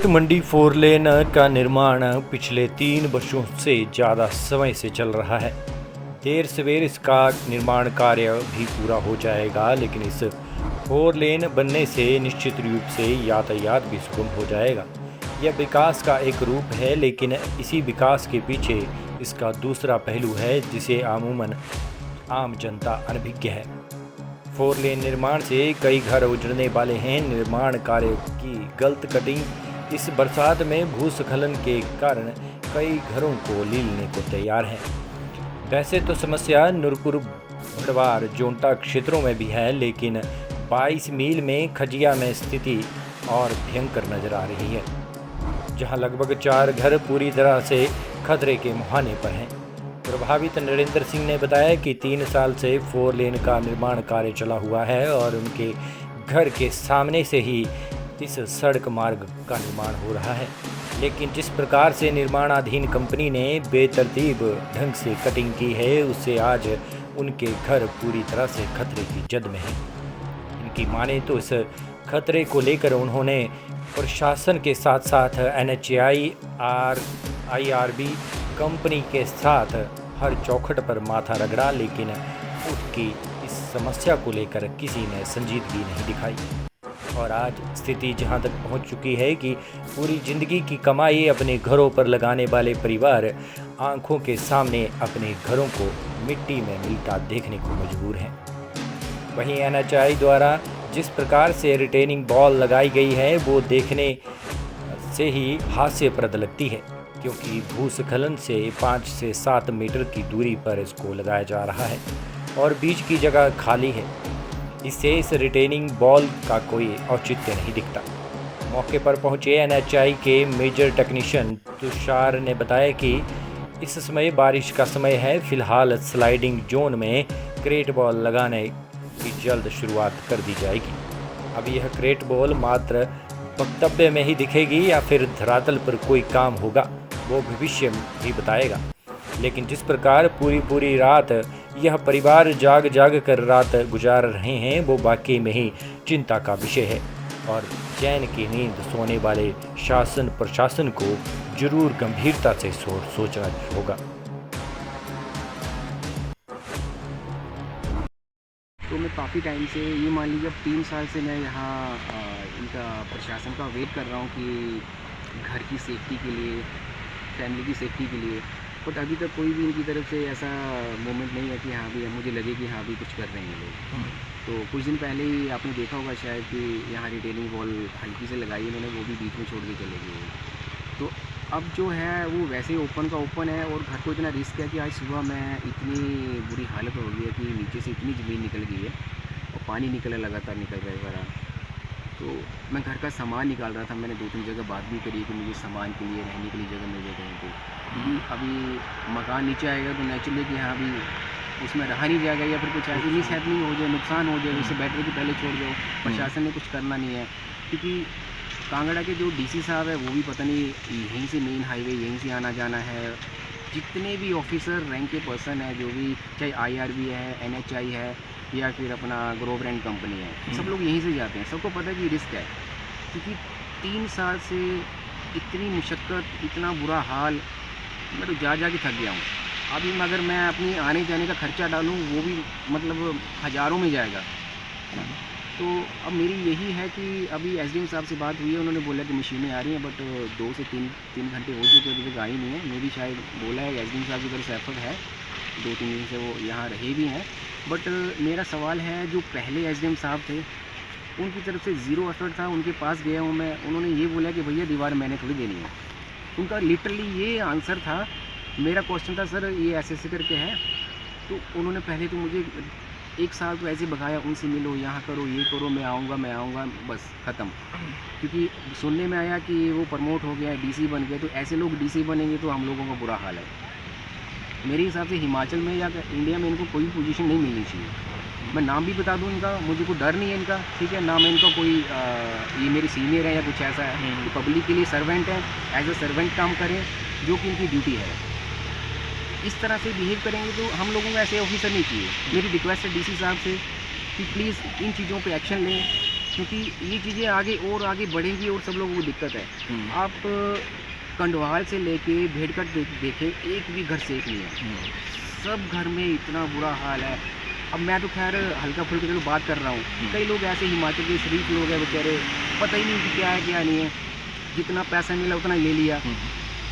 कालीकट मंडी 4 लेन का निर्माण पिछले 3 वर्षों से ज़्यादा समय से चल रहा है। देर सवेर इसका निर्माण कार्य भी पूरा हो जाएगा, लेकिन इस 4 लेन बनने से निश्चित रूप से यातायात भी सुगम हो जाएगा। यह विकास का एक रूप है, लेकिन इसी विकास के पीछे इसका दूसरा पहलू है जिसे अमूमन आम जनता अनभिज्ञ है। 4 लेन निर्माण से कई घर उजड़ने वाले हैं। निर्माण कार्य की गलत कटिंग इस बरसात में भूस्खलन के कारण कई घरों को लीलने को तैयार है। वैसे तो समस्या नूरपुर, भड़वार, जोंटा क्षेत्रों में भी है, लेकिन 22 मील में खजिया में स्थिति और भयंकर नजर आ रही है, जहां लगभग 4 घर पूरी तरह से खतरे के मुहाने पर हैं। प्रभावित नरेंद्र सिंह ने बताया कि 3 साल से 4 लेन का निर्माण कार्य चला हुआ है और उनके घर के सामने से ही इस सड़क मार्ग का निर्माण हो रहा है, लेकिन जिस प्रकार से निर्माणाधीन कंपनी ने बेतरतीब ढंग से कटिंग की है, उससे आज उनके घर पूरी तरह से खतरे की जद में हैं। इनकी माने तो इस खतरे को लेकर उन्होंने प्रशासन के साथ साथ NHAI और IRB कंपनी के साथ हर चौखट पर माथा रगड़ा, लेकिन उसकी इस समस्या को लेकर किसी ने संजीदगी नहीं दिखाई। और आज स्थिति जहां तक पहुंच चुकी है कि पूरी जिंदगी की कमाई अपने घरों पर लगाने वाले परिवार आंखों के सामने अपने घरों को मिट्टी में मिलता देखने को मजबूर हैं। वहीं NHAI द्वारा जिस प्रकार से रिटेनिंग वॉल लगाई गई है, वो देखने से ही हास्यप्रद लगती है, क्योंकि भूस्खलन से 5 से 7 मीटर की दूरी पर इसको लगाया जा रहा है और बीच की जगह खाली है। इससे इस रिटेनिंग वॉल का कोई औचित्य नहीं दिखता। मौके पर पहुंचे NHAI के मेजर टेक्नीशियन तुषार ने बताया कि इस समय बारिश का समय है। फिलहाल स्लाइडिंग जोन में क्रेट वॉल लगाने की जल्द शुरुआत कर दी जाएगी। अब यह क्रेट वॉल मात्र वक्तव्य में ही दिखेगी या फिर धरातल पर कोई काम होगा, वो भविष्य भी बताएगा। लेकिन जिस प्रकार पूरी रात यह परिवार जाग कर रात गुजार रहे हैं, वो वाकई में ही चिंता का विषय है और चैन की नींद सोने वाले शासन प्रशासन को जरूर गंभीरता से सोचना होगा। तो मैं काफ़ी टाइम से, ये मान लीजिए अब 3 साल से मैं यहाँ इनका प्रशासन का वेट कर रहा हूँ कि घर की सेफ्टी के लिए, फैमिली की सेफ्टी के लिए, बट अभी तक कोई भी इनकी तरफ से ऐसा मोमेंट नहीं है कि हाँ भी मुझे लगे कि हाँ भी कुछ कर रहे हैं लोग। तो कुछ दिन पहले ही आपने देखा होगा शायद कि यहाँ रिटेनिंग वॉल हल्की से लगाई इन्होंने, वो भी बीच में छोड़ के चले गए। तो अब जो है वो वैसे ओपन का ओपन है और घर को इतना रिस्क है कि आज सुबह में इतनी बुरी हालत हो गई है कि नीचे से इतनी ज़मीन निकल गई है और पानी लगातार निकल रहा है सारा। तो मैं घर का सामान निकाल रहा था, मैंने 2-3 जगह बात भी करी कि मुझे सामान के लिए, रहने के लिए जगह मिल जाए कहीं पे। अभी मकान नीचे आएगा तो नेचुरली कि हाँ अभी उसमें रहा नहीं जाएगा या फिर कुछ ऐसी मिसहैपनिंग हो जाए, नुकसान हो जाए, उससे बेटर कि पहले छोड़ दो। प्रशासन ने कुछ करना नहीं है, क्योंकि कांगड़ा के जो DC साहब है वो भी पता नहीं यहीं से मेन हाईवे यहीं से आना जाना है। जितने भी ऑफिसर रैंक के पर्सन है, जो भी चाहे IRB है, NHAI है या फिर अपना ग्रोव रेंट कंपनी है, सब लोग यहीं से जाते हैं। सबको पता है कि रिस्क है, क्योंकि 3 साल से इतनी मुशक्क़त, इतना बुरा हाल, मैं तो जा के थक गया हूँ। अभी अगर मैं अपनी आने जाने का खर्चा डालूँ वो भी मतलब हज़ारों में जाएगा। तो अब मेरी यही है कि अभी SDM साहब से बात हुई है, उन्होंने बोला कि मशीनें आ रही हैं, बट 2 से 3 घंटे हो चुके अभी तक आई नहीं है। मेरी शायद बोला है SDM साहब की तरफ से एफर्ट है, 2-3 दिन से वो यहाँ रहे भी हैं। बट मेरा सवाल है, जो पहले SDM साहब थे उनकी तरफ से ज़ीरो एफर्ट था। उनके पास गया हूँ मैं, उन्होंने ये बोला कि भैया दीवार मैंने थोड़ी देनी है। उनका लिटरली ये आंसर था। मेरा क्वेश्चन था सर ये ऐसे करके है, तो उन्होंने पहले तो मुझे 1 साल तो ऐसे भगाया, उनसे मिलो, यहाँ करो, ये करो, मैं आऊँगा, बस ख़त्म। क्योंकि सुनने में आया कि वो प्रमोट हो गया, DC बन गया, तो ऐसे लोग DC बनेंगे तो हम लोगों का बुरा हाल है। मेरे हिसाब से हिमाचल में या इंडिया में इनको कोई पोजीशन नहीं मिलनी चाहिए। मैं नाम भी बता दूं इनका, मुझे कोई डर नहीं है इनका, ठीक है ना। मैं इनका कोई ये मेरे सीनियर है या कुछ ऐसा है, तो पब्लिक के लिए सर्वेंट है, एज ए सर्वेंट काम करें, जो कि इनकी ड्यूटी है। इस तरह से बिहेव करेंगे तो हम लोगों को ऐसे ऑफिसर नहीं चाहिए। मेरी रिक्वेस्ट है DC साहब से कि प्लीज़ इन चीज़ों पे एक्शन लें क्योंकि ये चीज़ें आगे और आगे बढ़ेंगी और सब लोगों को दिक्कत है। आप कंडवाल से लेके भेड़कट देखें, एक भी घर सेफ नहीं है। सब घर में इतना बुरा हाल है। अब मैं तो खैर हल्का फुल्का चलो बात कर रहा हूँ, कई लोग ऐसे हिमाचल के शरीफ लोग हैं बेचारे, पता ही नहीं कि क्या है क्या नहीं है, जितना पैसा मिला उतना ले लिया।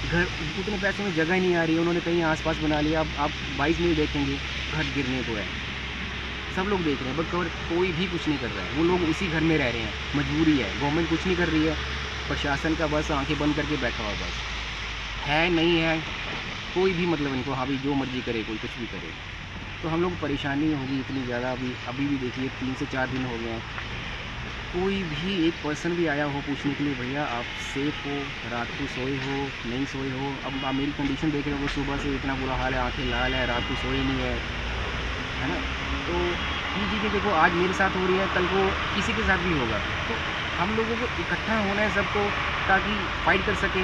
घर उतने पैसे में जगह ही नहीं आ रही है, उन्होंने कहीं आसपास बना लिया। अब आप 22 में देखेंगे घर गिरने को है, सब लोग देख रहे हैं, बट कोई भी कुछ नहीं कर रहा है। वो लोग उसी घर में रह रहे हैं, मजबूरी है, गवर्नमेंट कुछ नहीं कर रही है, प्रशासन का बस आंखें बंद करके बैठा हुआ बस है, नहीं है कोई भी मतलब इनको, हाँ भाई जो मर्जी करे, कोई कुछ भी करे। तो हम लोग परेशानी होगी इतनी ज़्यादा। अभी भी देखिए 3 से 4 दिन हो गए हैं, कोई भी एक पर्सन भी आया हो पूछने के लिए, भैया आप सेफ़ हो, रात को सोए हो, नहीं सोए हो। अब आप मेरी कंडीशन देख रहे हो, सुबह से इतना बुरा हाल है, आंखें लाल है, रात को सोए नहीं है ना। तो ये चीज़ें देखो आज मेरे साथ हो रही है, कल को किसी के साथ भी होगा। तो हम लोगों को इकट्ठा होना है सबको, ताकि फाइट कर सकें।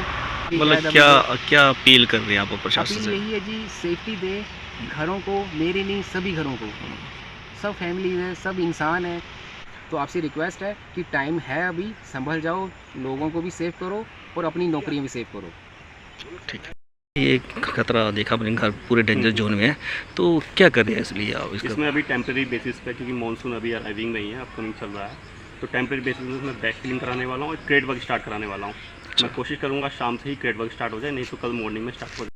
मतलब क्या अपील कर रहे हैं आप प्रशासन अपील से? यही है जी, सेफ्टी दे घरों को, मेरे नहीं सभी घरों को, सब फैमिली है, सब इंसान है। तो आपसे रिक्वेस्ट है कि टाइम है अभी, संभल जाओ, लोगों को भी सेव करो और अपनी नौकरियां भी सेव करो। ठीक है, ये खतरा देखा अपने घर पूरे डेंजर जोन में है, तो क्या कर रहे हैं इसलिए आप इसमें अभी टेम्प्रेरी बेसिस पे, क्योंकि मानसून अभी अराइविंग नहीं है, अपकमिंग चल रहा है, तो टेम्प्रेरी बेसिस में मैं बैक फिलिंग कराने वाला हूँ और क्रेड वर्क स्टार्ट कराने वाला हूँ। मैं कोशिश करूँगा शाम से ही क्रेड वर्क स्टार्ट हो जाए, नहीं तो कल मॉर्निंग में स्टार्ट हो जाए।